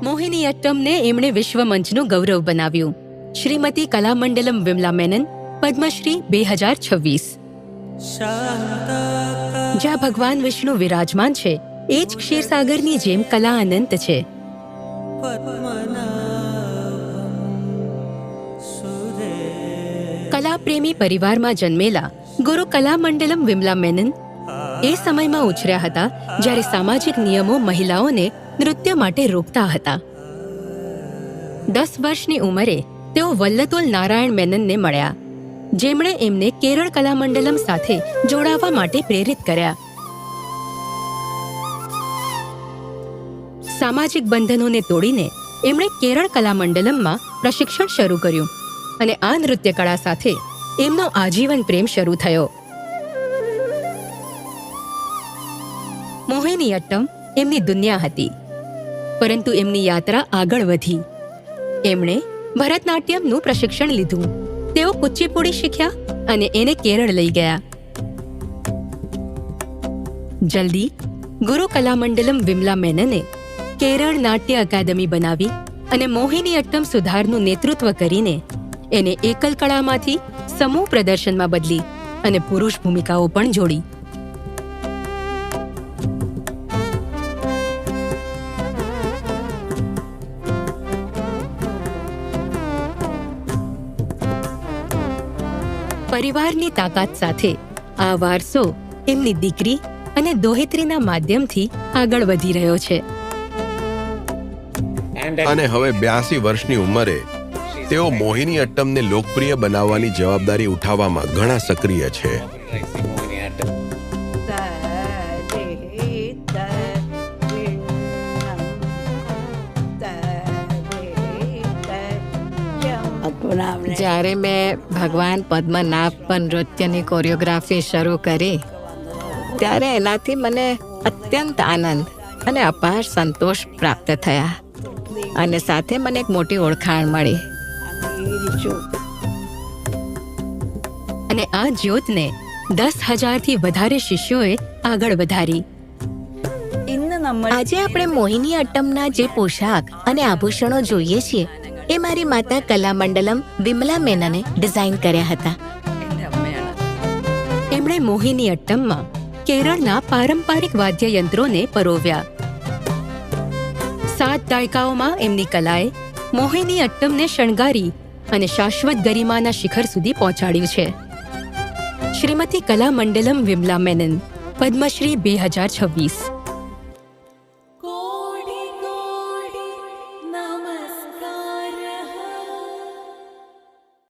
મોહિનીઅટ્ટમને એમણે વિશ્વમંચનું ગૌરવ બનાવ્યું. શ્રીમતી કલામંડલમ વિમલા મેનન, પદ્મશ્રી 2026. જ્યાં ભગવાન વિષ્ણુ વિરાજમાન છે, એ જ ક્ષીરસાગરની જેમ કલા અનંત છે. કલાપ્રેમી પરિવારમાં જન્મેલા ગુરુ કલામંડલમ વિમલા મેનન એ સમયમાં ઉછર્યા હતા જ્યારે સામાજિક નિયમો મહિલાઓને નૃત્ય માટે રોકતા હતા. 10 વર્ષની ઉંમરે તેઓ વલ્લતુલ નારાયણ મેનનને મળ્યા, જેમણે એમને કેરળ કલામંડલમ સાથે જોડાવા માટે પ્રેરિત કર્યા. સામાજિક બંધનોને તોડીને એમણે કેરળ કલામંડલમમાં પ્રશિક્ષણ શરૂ કર્યું અને આ નૃત્ય કળા સાથે એમનો આજીવન પ્રેમ શરૂ થયો. મોહિનીઅટ્ટમ એમની દુનિયા હતી, પરંતુ એમની યાત્રા આગળ વધી. એમણે ભરતનાટ્યમનું પ્રશિક્ષણ લીધું, તેઓ કુચીપુડી શીખ્યા અને એને કેરળ લઈ ગયા. જલ્દી ગુરુ કલામંડલમ વિમલા મેનને કેરળ નાટ્ય અકાદમી બનાવી અને મોહિનીઅટ્ટમ સુધારનું નેતૃત્વ કરીને એને એકલ કળામાંથી સમૂહ પ્રદર્શનમાં બદલી અને પુરુષ ભૂમિકાઓ પણ જોડી. પરિવારની તાકાત સાથે આ વારસો એમની દીકરી અને દોહિત્રીના માધ્યમથી આગળ વધી રહ્યો છે. અને હવે 82 વર્ષની ઉંમરે તેઓ મોહિનીઅટ્ટમને લોકપ્રિય બનાવવાની જવાબદારી ઉઠાવવામાં ઘણા સક્રિય છે. જ્યારે મેં ભગવાન પદ્મનાભ પર નૃત્યની કોરિયોગ્રાફી શરૂ કરી, ત્યારે એનાથી મને અત્યંત આનંદ અને અપાર સંતોષ પ્રાપ્ત થયા અને સાથે મને એક મોટી ઓળખાણ મળી. અને આ જ્યોતને 10,000થી વધારે શિષ્યોએ આગળ વધારી. આજે આપણે મોહિનીઅટ્ટમના જે પોશાક અને આભૂષણો જોઈએ છીએ, એ મારી માતા કલામંડલમ વિમલા મેનને ડિઝાઇન કર્યા હતા. એમણે મોહિનીઅટ્ટમમાં કેરળના પારંપરિક વાદ્યયંત્રોને પરોવ્યા. 7 દાયકાઓમાં એમની કલાએ મોહિનીઅટ્ટમને શણગારી અને શાશ્વત ગરિમાના શિખર સુધી પહોંચાડ્યું છે. શ્રીમતી કલામંડલમ વિમલા મેનન, પદ્મશ્રી 2026.